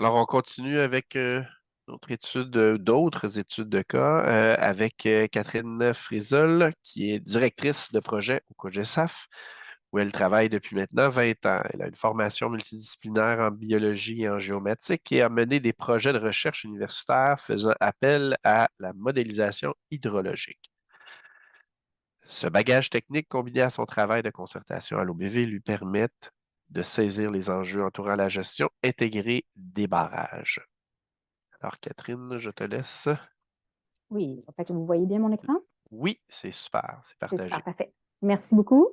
Alors, on continue avec d'autres études de cas avec Catherine Frisol, qui est directrice de projet au COGESAF, où elle travaille depuis maintenant 20 ans. Elle a une formation multidisciplinaire en biologie et en géomatique et a mené des projets de recherche universitaire faisant appel à la modélisation hydrologique. Ce bagage technique combiné à son travail de concertation à l'OBV lui permettent de saisir les enjeux entourant la gestion intégrée des barrages. Alors, Catherine, je te laisse. Oui, fait que vous voyez bien mon écran? Oui, c'est super, c'est C'est super, partagé. parfait. Merci beaucoup.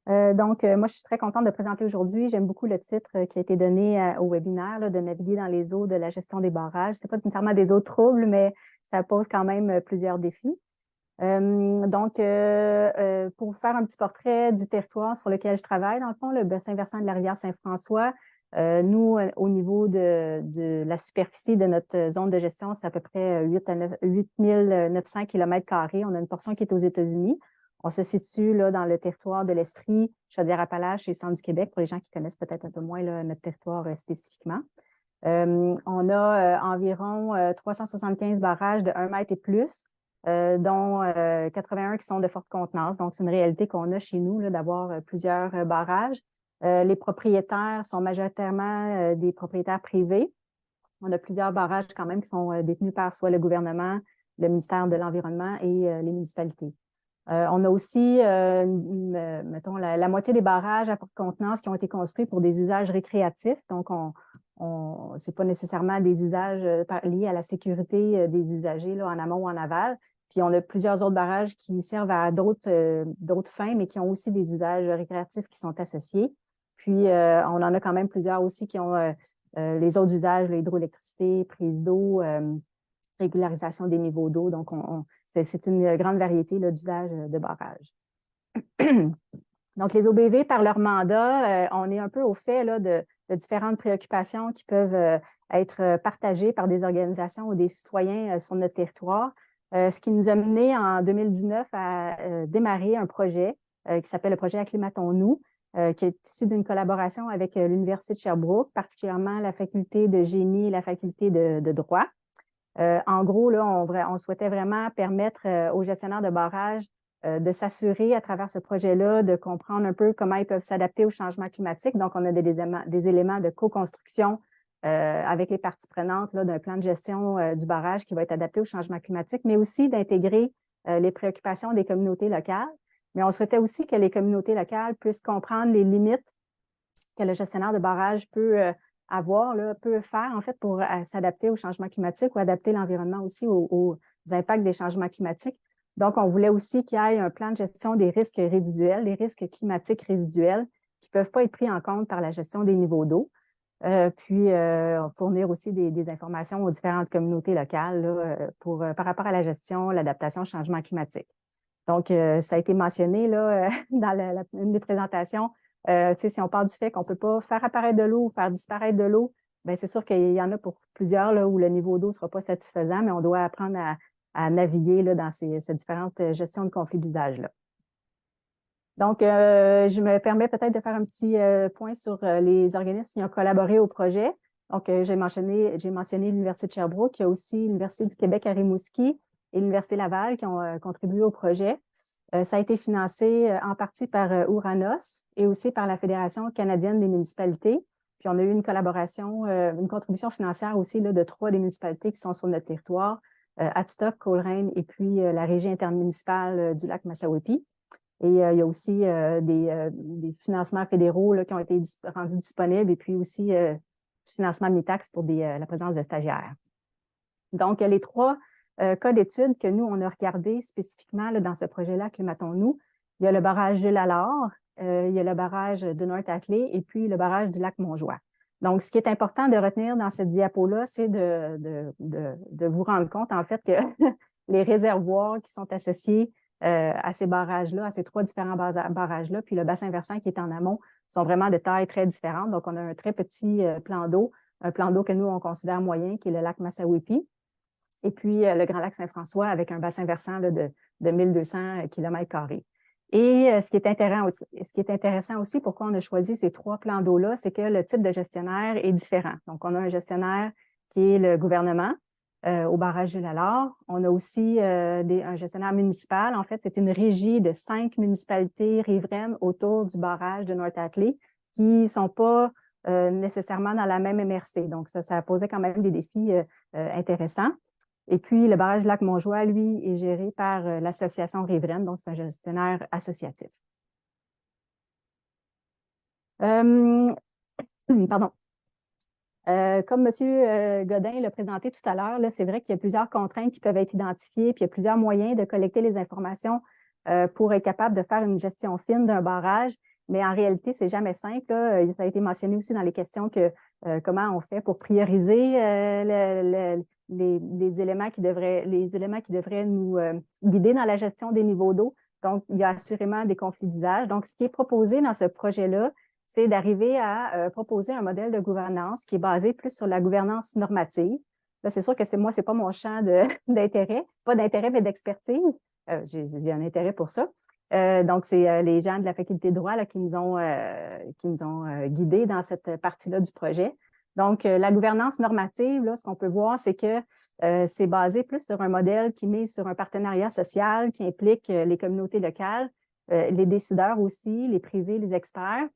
Moi, je suis très contente de présenter aujourd'hui. J'aime beaucoup le titre qui a été donné au webinaire, là, de naviguer dans les eaux de la gestion des barrages. Ce n'est pas nécessairement des eaux troubles, mais ça pose quand même plusieurs défis. Pour faire un petit portrait du territoire sur lequel je travaille, dans le fond, le bassin versant de la rivière Saint-François, nous, au niveau de la superficie de notre zone de gestion, c'est à peu près 8 900 km². On a une portion qui est aux États-Unis. On se situe là, dans le territoire de l'Estrie, Chaudière-Appalaches et Centre du Québec, pour les gens qui connaissent peut-être un peu moins là, notre territoire spécifiquement. On a environ 375 barrages de 1 mètre et plus, dont 81 qui sont de forte contenance. Donc, c'est une réalité qu'on a chez nous d'avoir plusieurs barrages. Les propriétaires sont majoritairement des propriétaires privés. On a plusieurs barrages quand même qui sont détenus par soit le gouvernement, le ministère de l'Environnement et les municipalités. On a aussi, mettons, la moitié des barrages à forte contenance qui ont été construits pour des usages récréatifs. Donc, c'est pas nécessairement des usages liés à la sécurité des usagers là, en amont ou en aval. Puis, on a plusieurs autres barrages qui servent à d'autres fins, mais qui ont aussi des usages récréatifs qui sont associés. Puis, on en a quand même plusieurs aussi qui ont les autres usages, l'hydroélectricité, prise d'eau, régularisation des niveaux d'eau. Donc, c'est une grande variété d'usages de barrages. Donc, les OBV, par leur mandat, on est un peu au fait là, de différentes préoccupations qui peuvent être partagées par des organisations ou des citoyens sur notre territoire. Ce qui nous a mené en 2019 à démarrer un projet qui s'appelle le projet Acclimatons-nous, qui est issu d'une collaboration avec l'Université de Sherbrooke, particulièrement la faculté de génie et la faculté de droit. En gros, là, on souhaitait vraiment permettre aux gestionnaires de barrages de s'assurer à travers ce projet-là de comprendre un peu comment ils peuvent s'adapter au changement climatique. Donc, on a des éléments de co-construction avec les parties prenantes d'un plan de gestion du barrage qui va être adapté au changement climatique, mais aussi d'intégrer les préoccupations des communautés locales. Mais on souhaitait aussi que les communautés locales puissent comprendre les limites que le gestionnaire de barrage peut faire en fait pour s'adapter au changement climatique ou adapter l'environnement aussi aux impacts des changements climatiques. Donc, on voulait aussi qu'il y ait un plan de gestion des risques résiduels, les risques climatiques résiduels qui ne peuvent pas être pris en compte par la gestion des niveaux d'eau. Fournir aussi des informations aux différentes communautés locales là, par rapport à la gestion, l'adaptation au changement climatique. Donc, ça a été mentionné là, dans une des présentations. Si on parle du fait qu'on ne peut pas faire apparaître de l'eau ou faire disparaître de l'eau, bien, c'est sûr qu'il y en a pour plusieurs là, où le niveau d'eau ne sera pas satisfaisant, mais on doit apprendre à naviguer là, dans ces différentes gestions de conflits d'usage-là. Donc, je me permets peut-être de faire un petit point sur les organismes qui ont collaboré au projet. Donc, j'ai mentionné l'Université de Sherbrooke, il y a aussi l'Université du Québec à Rimouski et l'Université Laval qui ont contribué au projet. Ça a été financé en partie par Ouranos et aussi par la Fédération canadienne des municipalités. Puis, on a eu une collaboration, une contribution financière aussi là, de 3 des municipalités qui sont sur notre territoire, Adstock, Coleraine et puis la régie intermunicipale du lac Massaweppi. Et il y a aussi des financements fédéraux là, qui ont été rendus disponibles et puis aussi du financement de mi-taxe pour la présence de stagiaires. Donc, les 3 cas d'études que nous, on a regardés spécifiquement là, dans ce projet-là, Acclimatons-nous, il y a le barrage de l'Alard, il y a le barrage de North-Ackley et puis le barrage du lac Montjoie. Donc, ce qui est important de retenir dans cette diapo-là, c'est de vous rendre compte, en fait, que les réservoirs qui sont associés à ces barrages-là, à ces 3 différents barrages-là, puis le bassin versant qui est en amont, sont vraiment de tailles très différentes. Donc, on a un très petit plan d'eau, un plan d'eau que nous, on considère moyen, qui est le lac Massaweppi, et puis le Grand Lac Saint-François avec un bassin versant là, de 1200 km². Et ce qui est intéressant aussi, pourquoi on a choisi ces 3 plans d'eau-là, c'est que le type de gestionnaire est différent. Donc, on a un gestionnaire qui est le gouvernement au barrage de Lalare. On a aussi un gestionnaire municipal. En fait, c'est une régie de 5 municipalités riveraines autour du barrage de North Atlee qui ne sont pas nécessairement dans la même MRC. Donc, ça posait quand même des défis intéressants. Et puis, le barrage Lac-Montjoie, lui, est géré par l'Association riveraine, donc c'est un gestionnaire associatif. Pardon. Comme M. Godin l'a présenté tout à l'heure, c'est vrai qu'il y a plusieurs contraintes qui peuvent être identifiées, puis il y a plusieurs moyens de collecter les informations pour être capable de faire une gestion fine d'un barrage. Mais en réalité, c'est jamais simple. Là. Ça a été mentionné aussi dans les questions que comment on fait pour prioriser les éléments qui devraient nous guider dans la gestion des niveaux d'eau. Donc, il y a assurément des conflits d'usage. Donc, ce qui est proposé dans ce projet-là, c'est d'arriver à proposer un modèle de gouvernance qui est basé plus sur la gouvernance normative. Là, c'est sûr que c'est pas mon champ d'intérêt, pas d'intérêt, mais d'expertise. J'ai un intérêt pour ça. Donc, c'est les gens de la faculté de droit là, qui nous ont guidés dans cette partie-là du projet. Donc, la gouvernance normative, là, ce qu'on peut voir, c'est que c'est basé plus sur un modèle qui met sur un partenariat social qui implique les communautés locales, les décideurs aussi, les privés, les experts,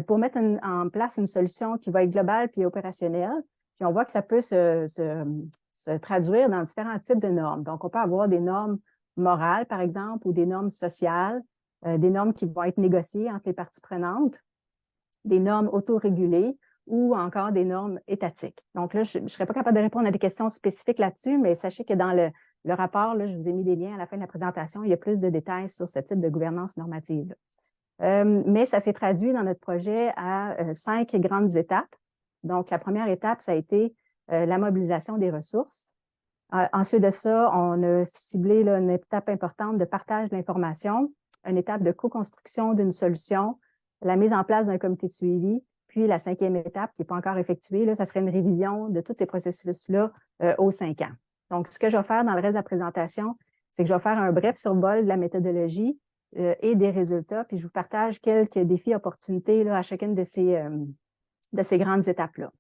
pour mettre en place une solution qui va être globale puis opérationnelle. Puis on voit que ça peut se traduire dans différents types de normes. Donc, on peut avoir des normes morales, par exemple, ou des normes sociales, des normes qui vont être négociées entre les parties prenantes, des normes autorégulées ou encore des normes étatiques. Donc là, je ne serais pas capable de répondre à des questions spécifiques là-dessus, mais sachez que dans le rapport, là, je vous ai mis des liens à la fin de la présentation, il y a plus de détails sur ce type de gouvernance normative. Mais ça s'est traduit dans notre projet à 5 grandes étapes. Donc, la première étape, ça a été la mobilisation des ressources. Ensuite de ça, on a ciblé là, une étape importante de partage de l'information, une étape de co-construction d'une solution, la mise en place d'un comité de suivi, puis la 5e étape qui n'est pas encore effectuée, là, ça serait une révision de tous ces processus-là aux 5 ans. Donc, ce que je vais faire dans le reste de la présentation, c'est que je vais faire un bref survol de la méthodologie et des résultats, puis je vous partage quelques défis, opportunités là, à chacune de ces grandes étapes-là.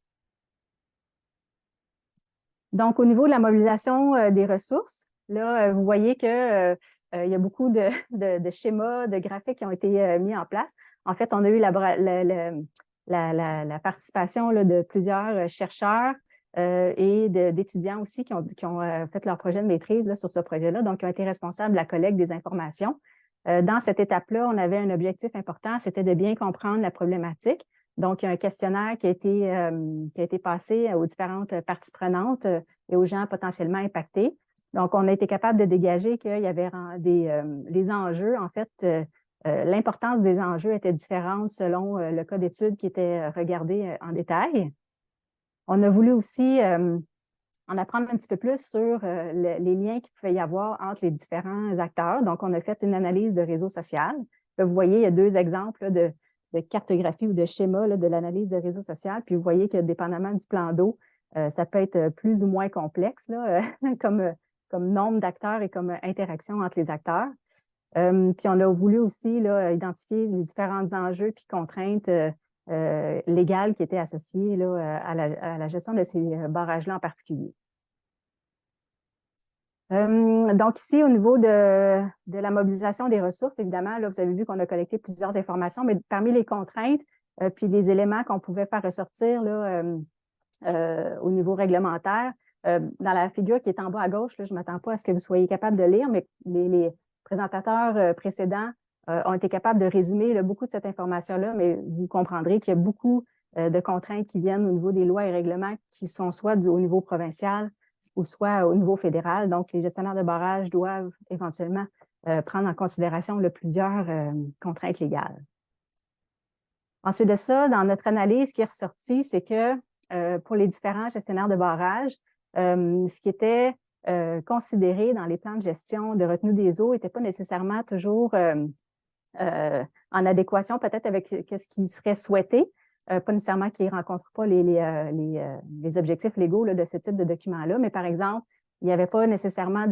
Donc, au niveau de la mobilisation des ressources, là, vous voyez que il y a beaucoup de schémas, de graphiques qui ont été mis en place. En fait, on a eu la participation là, de plusieurs chercheurs et d'étudiants aussi qui ont fait leur projet de maîtrise là, sur ce projet-là, donc qui ont été responsables de la collecte des informations. Dans cette étape-là, on avait un objectif important, c'était de bien comprendre la problématique. Donc, il y a un questionnaire qui a été passé aux différentes parties prenantes et aux gens potentiellement impactés. Donc, on a été capable de dégager qu'il y avait les enjeux, en fait, l'importance des enjeux était différente selon le cas d'étude qui était regardé en détail. On a voulu aussi en apprendre un petit peu plus sur les liens qu'il pouvait y avoir entre les différents acteurs. Donc, on a fait une analyse de réseau social. Là, vous voyez, il y a 2 exemples là, de cartographie ou de schéma là, de l'analyse de réseau social. Puis, vous voyez que dépendamment du plan d'eau, ça peut être plus ou moins complexe là, comme nombre d'acteurs et comme interaction entre les acteurs. Puis, on a voulu aussi là, identifier les différents enjeux puis contraintes légales qui étaient associées là, à la gestion de ces barrages-là en particulier. Donc ici, au niveau de la mobilisation des ressources, évidemment, là, vous avez vu qu'on a collecté plusieurs informations, mais parmi les contraintes puis les éléments qu'on pouvait faire ressortir là, au niveau réglementaire, dans la figure qui est en bas à gauche, là, je ne m'attends pas à ce que vous soyez capable de lire, mais les présentateurs précédents ont été capables de résumer là, beaucoup de cette information-là, mais vous comprendrez qu'il y a beaucoup de contraintes qui viennent au niveau des lois et règlements qui sont soit au niveau provincial ou soit au niveau fédéral. Donc, les gestionnaires de barrages doivent éventuellement prendre en considération plusieurs contraintes légales. Ensuite de ça, dans notre analyse, ce qui est ressorti, c'est que pour les différents gestionnaires de barrages, ce qui était considéré dans les plans de gestion de retenue des eaux n'était pas nécessairement toujours en adéquation peut-être avec ce qui serait souhaité, pas nécessairement qu'ils ne rencontrent pas les objectifs légaux là, de ce type de document-là, mais par exemple, il n'y avait pas nécessairement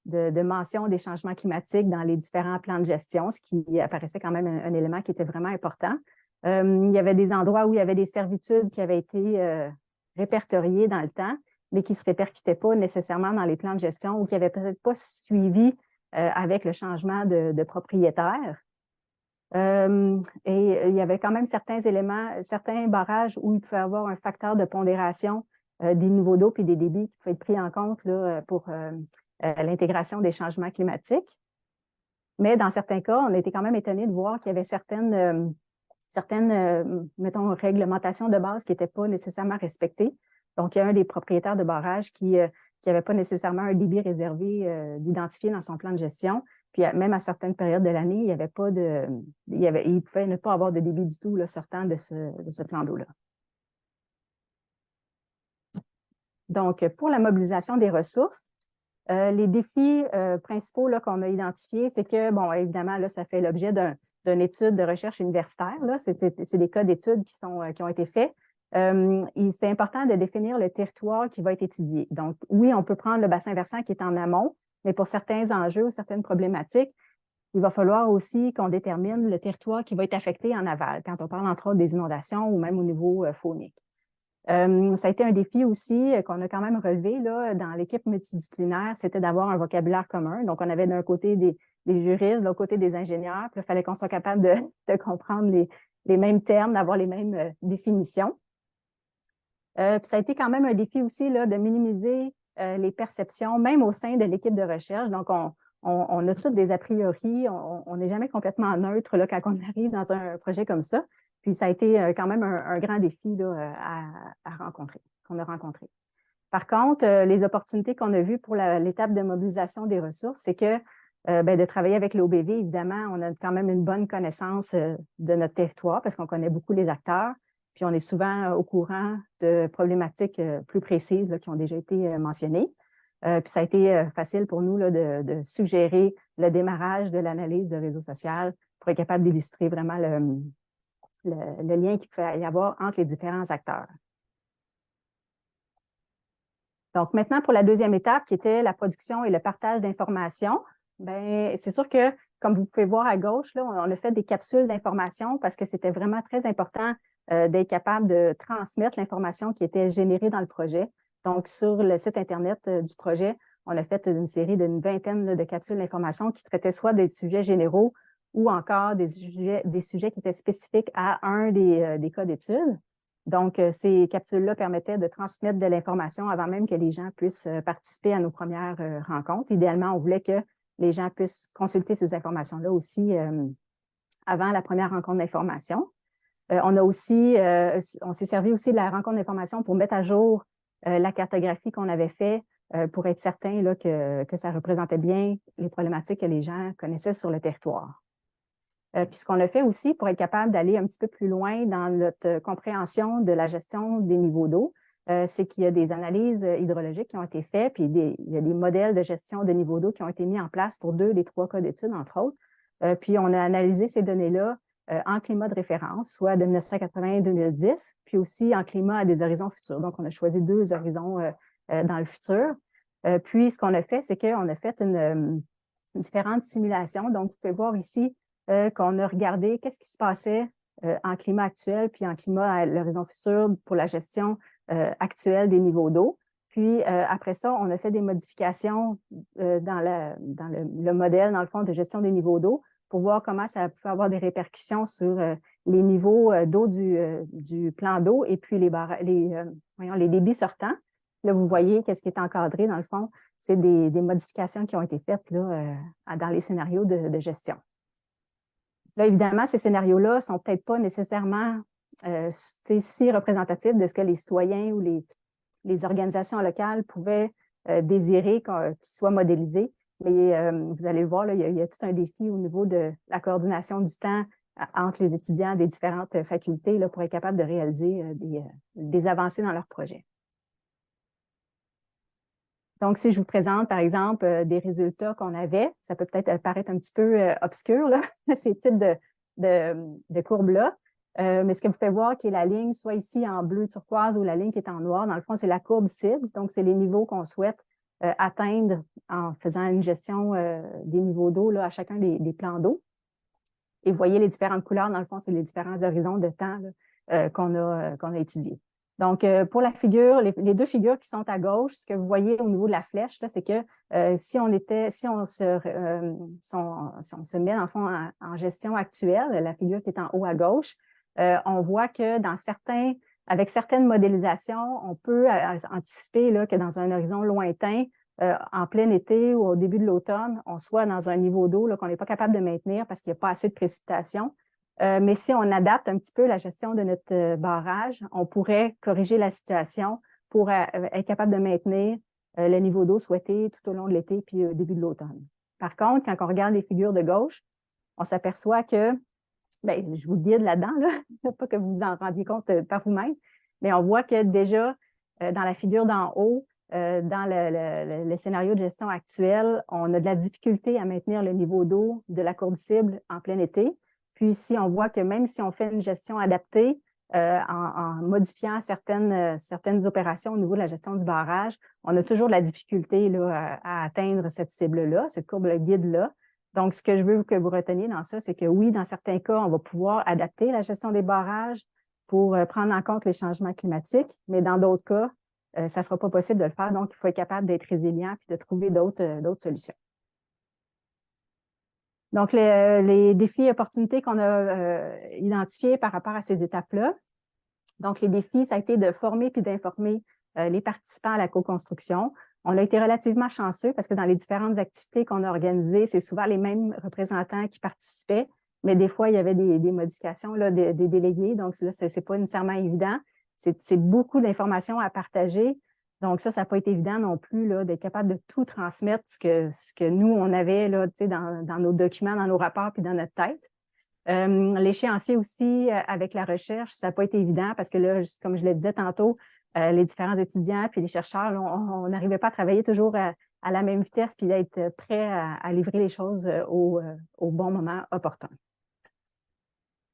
de mention des changements climatiques dans les différents plans de gestion, ce qui apparaissait quand même un élément qui était vraiment important. Il y avait des endroits où il y avait des servitudes qui avaient été répertoriées dans le temps, mais qui ne se répercutaient pas nécessairement dans les plans de gestion ou qui n'avaient peut-être pas suivi avec le changement de propriétaire. Et il y avait quand même certains éléments, certains barrages où il pouvait y avoir un facteur de pondération des niveaux d'eau et des débits qui pouvait être pris en compte là, pour l'intégration des changements climatiques. Mais dans certains cas, on a été quand même étonnés de voir qu'il y avait certaines mettons, réglementations de base qui n'étaient pas nécessairement respectées. Donc, il y a un des propriétaires de barrages qui n'avait pas nécessairement un débit réservé d'identifier dans son plan de gestion. Puis, même à certaines périodes de l'année, il pouvait ne pas avoir de débit du tout là, sortant de ce plan d'eau-là. Donc, pour la mobilisation des ressources, les défis principaux qu'on a identifiés, c'est que, bon, évidemment, là, ça fait l'objet d'une étude de recherche universitaire. C'est des cas d'études qui ont été faits. C'est important de définir le territoire qui va être étudié. Donc, oui, on peut prendre le bassin versant qui est en amont, mais pour certains enjeux ou certaines problématiques, il va falloir aussi qu'on détermine le territoire qui va être affecté en aval, quand on parle entre autres des inondations ou même au niveau faunique. Ça a été un défi aussi qu'on a quand même relevé là, dans l'équipe multidisciplinaire, c'était d'avoir un vocabulaire commun. Donc, on avait d'un côté des juristes, de l'autre côté des ingénieurs, puis il fallait qu'on soit capable de comprendre les mêmes termes, d'avoir les mêmes définitions. Puis ça a été quand même un défi aussi là, de minimiser les perceptions, même au sein de l'équipe de recherche. Donc, on a tous des a priori, on n'est jamais complètement neutre là, quand on arrive dans un projet comme ça. Puis ça a été quand même un grand défi là, à rencontrer, qu'on a rencontré. Par contre, les opportunités qu'on a vues pour l'étape de mobilisation des ressources, c'est que de travailler avec l'OBV, évidemment, on a quand même une bonne connaissance de notre territoire parce qu'on connaît beaucoup les acteurs, puis on est souvent au courant de problématiques plus précises là, qui ont déjà été mentionnées. Puis ça a été facile pour nous là, de suggérer le démarrage de l'analyse de réseau social pour être capable d'illustrer vraiment le lien qu'il peut y avoir entre les différents acteurs. Donc, maintenant, pour la deuxième étape, qui était la production et le partage d'informations, bien, c'est sûr que, comme vous pouvez voir à gauche, là, on a fait des capsules d'informations parce que c'était vraiment très important d'être capable de transmettre l'information qui était générée dans le projet. Donc, sur le site Internet du projet, on a fait une série d'une vingtaine là, de capsules d'informations qui traitaient soit des sujets généraux ou encore des sujets qui étaient spécifiques à un des cas d'études. Donc, ces capsules-là permettaient de transmettre de l'information avant même que les gens puissent participer à nos premières rencontres. Idéalement, on voulait que les gens puissent consulter ces informations-là aussi avant la première rencontre d'information. On s'est servi aussi de la rencontre d'information pour mettre à jour la cartographie qu'on avait faite pour être certain là, que ça représentait bien les problématiques que les gens connaissaient sur le territoire. Puis ce qu'on a fait aussi pour être capable d'aller un petit peu plus loin dans notre compréhension de la gestion des niveaux d'eau, c'est qu'il y a des analyses hydrologiques qui ont été faites, puis il y a des modèles de gestion de niveaux d'eau qui ont été mis en place pour 2 des 3 cas d'études, entre autres. Puis on a analysé ces données-là en climat de référence, soit de 1980 à 2010, puis aussi en climat à des horizons futurs. Donc, on a choisi 2 horizons dans le futur. Puis, ce qu'on a fait, c'est qu'on a fait une différentes simulations. Donc, vous pouvez voir ici qu'on a regardé qu'est-ce qui se passait en climat actuel puis en climat à l'horizon futur pour la gestion actuelle des niveaux d'eau. Puis, après ça, on a fait des modifications dans le modèle, dans le fond, de gestion des niveaux d'eau pour voir comment ça peut avoir des répercussions sur les niveaux d'eau du plan d'eau et puis les débits sortants. Là, vous voyez qu'est-ce qui est encadré, dans le fond, c'est des modifications qui ont été faites là, dans les scénarios de gestion. Là, évidemment, ces scénarios-là ne sont peut-être pas nécessairement si représentatifs de ce que les citoyens ou les organisations locales pouvaient désirer qu'ils soient modélisés. Mais vous allez le voir, là, il y a tout un défi au niveau de la coordination du temps entre les étudiants des différentes facultés là, pour être capable de réaliser des avancées dans leur projet. Donc, si je vous présente, par exemple, des résultats qu'on avait, ça peut peut-être paraître un petit peu obscur, là, ces types de courbes-là. Mais ce que vous pouvez voir, qui est la ligne, soit ici en bleu turquoise ou la ligne qui est en noir, dans le fond, c'est la courbe cible. Donc, c'est les niveaux qu'on souhaite atteindre en faisant une gestion des niveaux d'eau là, à chacun des plans d'eau. Et vous voyez les différentes couleurs, dans le fond, c'est les différents horizons de temps qu'on a étudiés. Donc, pour la figure, les deux figures qui sont à gauche, ce que vous voyez au niveau de la flèche, c'est que si on se met, en fond, en gestion actuelle, la figure qui est en haut à gauche, on voit que avec certaines modélisations, on peut anticiper là, que dans un horizon lointain, en plein été ou au début de l'automne, on soit dans un niveau d'eau qu'on n'est pas capable de maintenir parce qu'il n'y a pas assez de précipitations. Mais si on adapte un petit peu la gestion de notre barrage, on pourrait corriger la situation pour être capable de maintenir le niveau d'eau souhaité tout au long de l'été puis au début de l'automne. Par contre, quand on regarde les figures de gauche, on s'aperçoit que, bien, je vous guide là-dedans, là, pas que vous vous en rendiez compte par vous-même, mais on voit que déjà, dans la figure d'en haut, dans le scénario de gestion actuel, on a de la difficulté à maintenir le niveau d'eau de la courbe cible en plein été. Puis ici, on voit que même si on fait une gestion adaptée, en modifiant certaines opérations au niveau de la gestion du barrage, on a toujours de la difficulté là, à atteindre cette cible-là, cette courbe guide-là. Donc, ce que je veux que vous reteniez dans ça, c'est que oui, dans certains cas, on va pouvoir adapter la gestion des barrages pour prendre en compte les changements climatiques, mais dans d'autres cas, ça ne sera pas possible de le faire. Donc, il faut être capable d'être résilient et de trouver d'autres solutions. Donc, les défis et opportunités qu'on a identifiés par rapport à ces étapes-là. Donc, les défis, ça a été de former puis d'informer les participants à la co-construction. On a été relativement chanceux parce que dans les différentes activités qu'on a organisées, c'est souvent les mêmes représentants qui participaient, mais des fois, il y avait des modifications là, des délégués. Donc, ça, c'est pas nécessairement évident. C'est beaucoup d'informations à partager. Donc, ça n'a pas été évident non plus d'être capable de tout transmettre ce que nous, on avait là, dans nos documents, dans nos rapports puis dans notre tête. L'échéancier aussi, avec la recherche, ça n'a pas été évident parce que là, comme je le disais tantôt, les différents étudiants puis les chercheurs, là, on n'arrivait pas à travailler toujours à la même vitesse puis d'être prêt à livrer les choses au bon moment opportun.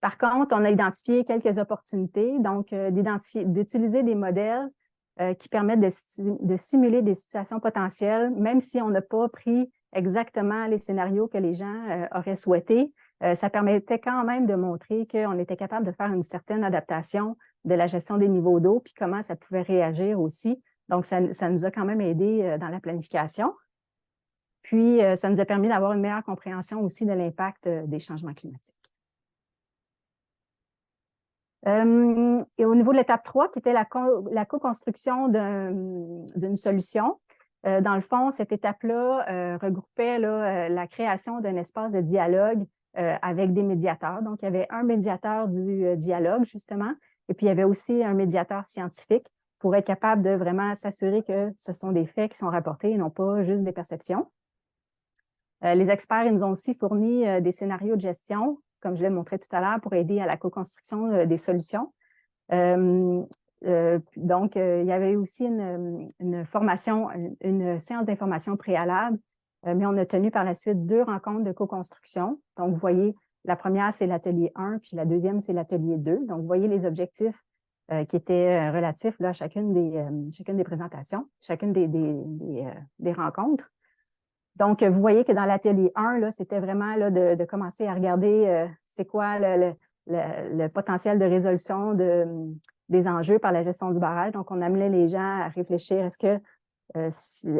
Par contre, on a identifié quelques opportunités, donc d'utiliser des modèles qui permettent de simuler des situations potentielles, même si on n'a pas pris exactement les scénarios que les gens auraient souhaités. Ça permettait quand même de montrer qu'on était capable de faire une certaine adaptation de la gestion des niveaux d'eau, puis comment ça pouvait réagir aussi. Donc, ça nous a quand même aidé dans la planification. Puis, ça nous a permis d'avoir une meilleure compréhension aussi de l'impact des changements climatiques. Et au niveau de l'étape 3, qui était la co-construction d'une solution, dans le fond, cette étape-là regroupait la création d'un espace de dialogue avec des médiateurs. Donc, il y avait un médiateur du dialogue, justement, et puis il y avait aussi un médiateur scientifique pour être capable de vraiment s'assurer que ce sont des faits qui sont rapportés et non pas juste des perceptions. Les experts ils nous ont aussi fourni des scénarios de gestion, comme je l'ai montré tout à l'heure, pour aider à la co-construction des solutions. Donc, il y avait aussi une formation, une séance d'information préalable, mais on a tenu par la suite 2 rencontres de co-construction. Donc, vous voyez, la première, c'est l'atelier 1, puis la deuxième, c'est l'atelier 2. Donc, vous voyez les objectifs qui étaient relatifs là, à chacune des présentations, chacune des rencontres. Donc, vous voyez que dans l'atelier 1, c'était vraiment là, de commencer à regarder c'est quoi le potentiel de résolution des enjeux par la gestion du barrage. Donc, on amenait les gens à réfléchir, est-ce que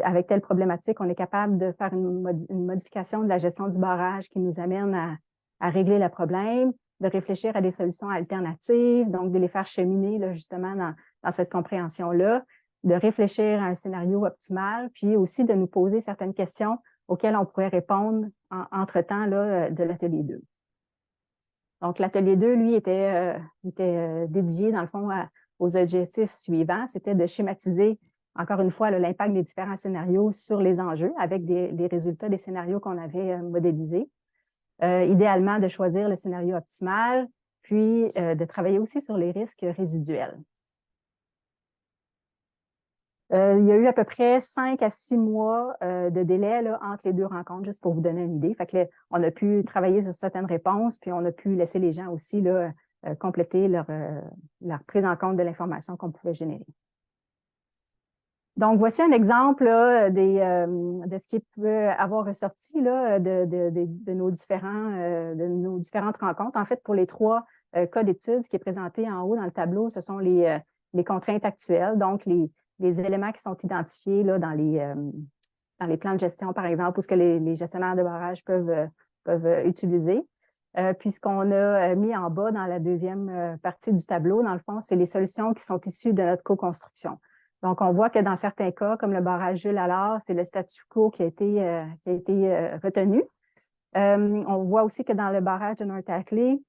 avec telle problématique, on est capable de faire une modification de la gestion du barrage qui nous amène à régler le problème, de réfléchir à des solutions alternatives, donc de les faire cheminer là, justement dans cette compréhension-là, de réfléchir à un scénario optimal, puis aussi de nous poser certaines questions auxquelles on pourrait répondre entre-temps de l'atelier 2. Donc, l'atelier 2, lui, était dédié, dans le fond, aux objectifs suivants. C'était de schématiser, encore une fois, l'impact des différents scénarios sur les enjeux avec des résultats des scénarios qu'on avait modélisés. Idéalement, de choisir le scénario optimal, puis de travailler aussi sur les risques résiduels. Il y a eu à peu près 5 à 6 mois de délai là, entre les 2 rencontres, juste pour vous donner une idée. Fait que on a pu travailler sur certaines réponses, puis on a pu laisser les gens aussi là, compléter leur prise en compte de l'information qu'on pouvait générer. Donc, voici un exemple là, de ce qui peut avoir ressorti là, de nos différentes rencontres. En fait, pour les trois cas d'études, ce qui est présenté en haut dans le tableau, ce sont les contraintes actuelles, donc les éléments qui sont identifiés là, dans les plans de gestion, par exemple, ou ce que les gestionnaires de barrage peuvent utiliser. Puis ce qu'on a mis en bas dans la deuxième partie du tableau, dans le fond, c'est les solutions qui sont issues de notre co-construction. Donc, on voit que dans certains cas, comme le barrage Jules Allard, c'est le statu quo qui a été retenu. On voit aussi que dans le barrage de North Ackley,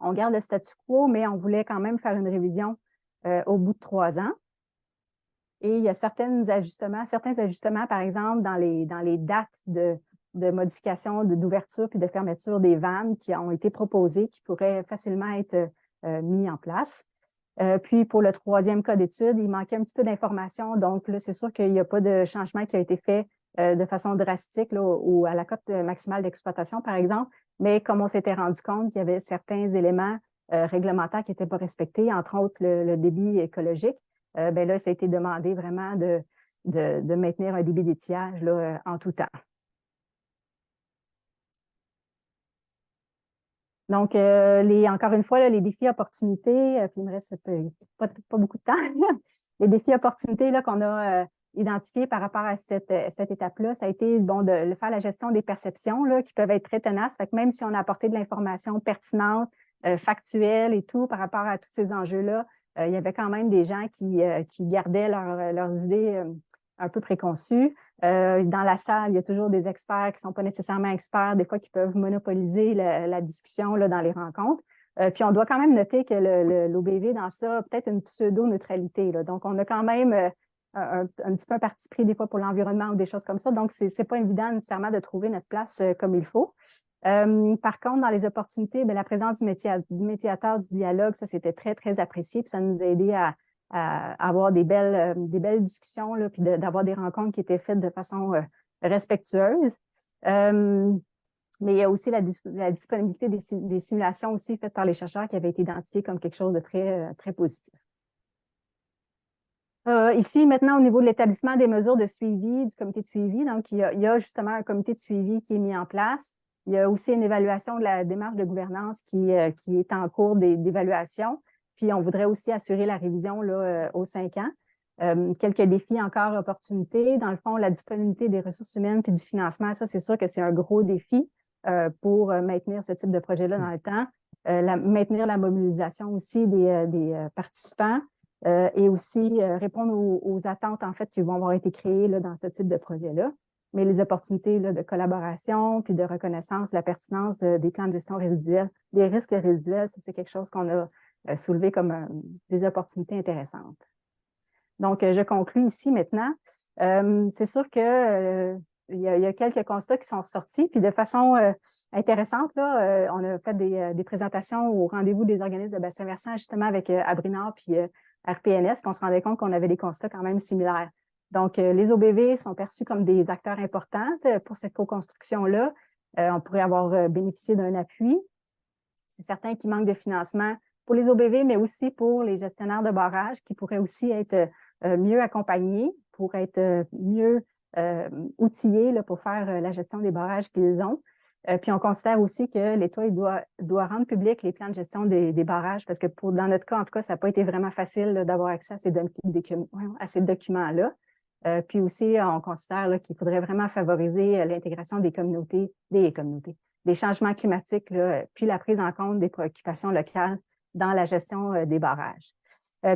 on garde le statu quo, mais on voulait quand même faire une révision au bout de 3 ans. Et il y a certains ajustements, par exemple, dans les dates de modification, d'ouverture puis de fermeture des vannes qui ont été proposées, qui pourraient facilement être mis en place. Puis, pour le troisième cas d'étude, il manquait un petit peu d'informations. Donc, là, c'est sûr qu'il n'y a pas de changement qui a été fait de façon drastique là, ou à la cote maximale d'exploitation, par exemple. Mais comme on s'était rendu compte qu'il y avait certains éléments réglementaires qui n'étaient pas respectés, entre autres le débit écologique, ben là, ça a été demandé vraiment de maintenir un débit d'étiage là, en tout temps. Donc, encore une fois, là, les défis opportunités, puis il me reste pas beaucoup de temps. Les défis opportunités là, qu'on a identifiés par rapport à cette étape-là, ça a été bon, de faire la gestion des perceptions là, qui peuvent être très tenaces. Fait que même si on a apporté de l'information pertinente, factuelle et tout par rapport à tous ces enjeux-là, il y avait quand même des gens qui gardaient leurs idées un peu préconçues. Dans la salle, il y a toujours des experts qui ne sont pas nécessairement experts, des fois qui peuvent monopoliser la discussion là, dans les rencontres. Puis on doit quand même noter que l'OBV, dans ça, a peut-être une pseudo-neutralité. Donc, on a quand même un petit peu un parti pris des fois pour l'environnement ou des choses comme ça. Donc, ce n'est pas évident nécessairement de trouver notre place comme il faut. Par contre, dans les opportunités, bien, la présence du médiateur du dialogue, ça, c'était très, très apprécié. Puis ça nous a aidé à avoir des belles discussions, là, puis d'avoir des rencontres qui étaient faites de façon respectueuse. Mais il y a aussi la disponibilité des simulations aussi faites par les chercheurs qui avaient été identifiées comme quelque chose de très, très positif. Ici, maintenant, au niveau de l'établissement des mesures de suivi du comité de suivi, donc il y a justement un comité de suivi qui est mis en place. Il y a aussi une évaluation de la démarche de gouvernance qui est en cours d'évaluation. Puis, on voudrait aussi assurer la révision là, aux 5 ans. Quelques défis encore, opportunités. Dans le fond, la disponibilité des ressources humaines puis du financement, ça, c'est sûr que c'est un gros défi pour maintenir ce type de projet-là dans le temps. Maintenir la mobilisation aussi des participants. Et aussi répondre aux attentes en fait qui vont avoir été créées là, dans ce type de projet-là. Mais les opportunités là, de collaboration puis de reconnaissance, la pertinence des plans de gestion résiduelle, des risques résiduels, c'est quelque chose qu'on a soulevé comme des opportunités intéressantes. Donc, je conclue ici maintenant. C'est sûr que il y a quelques constats qui sont sortis, puis de façon intéressante, là, on a fait des présentations au rendez-vous des organismes de bassin versant, justement avec Abrinard puis RPNS, puis on se rendait compte qu'on avait des constats quand même similaires. Donc, les OBV sont perçus comme des acteurs importants pour cette co-construction-là. On pourrait avoir bénéficié d'un appui. C'est certain qu'il manque de financement pour les OBV, mais aussi pour les gestionnaires de barrages qui pourraient aussi être mieux accompagnés, pour être mieux outillés là, pour faire la gestion des barrages qu'ils ont. Puis on considère aussi que l'État doit rendre public les plans de gestion des barrages parce que dans notre cas, en tout cas, ça n'a pas été vraiment facile d'avoir accès à ces documents-là. Puis aussi, on considère qu'il faudrait vraiment favoriser l'intégration des changements climatiques, là, puis la prise en compte des préoccupations locales dans la gestion des barrages.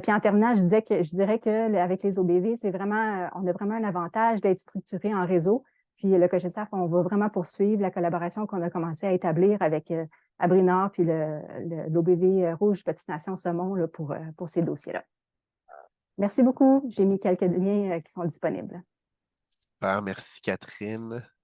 Puis en terminant, je dirais qu'avec les OBV, on a vraiment un avantage d'être structuré en réseau. Puis le COGESAF, on va vraiment poursuivre la collaboration qu'on a commencé à établir avec Abrinard puis l'OBV Rouge Petite Nation Saumon là, pour ces dossiers-là. Merci beaucoup. J'ai mis quelques liens qui sont disponibles. Super, merci Catherine.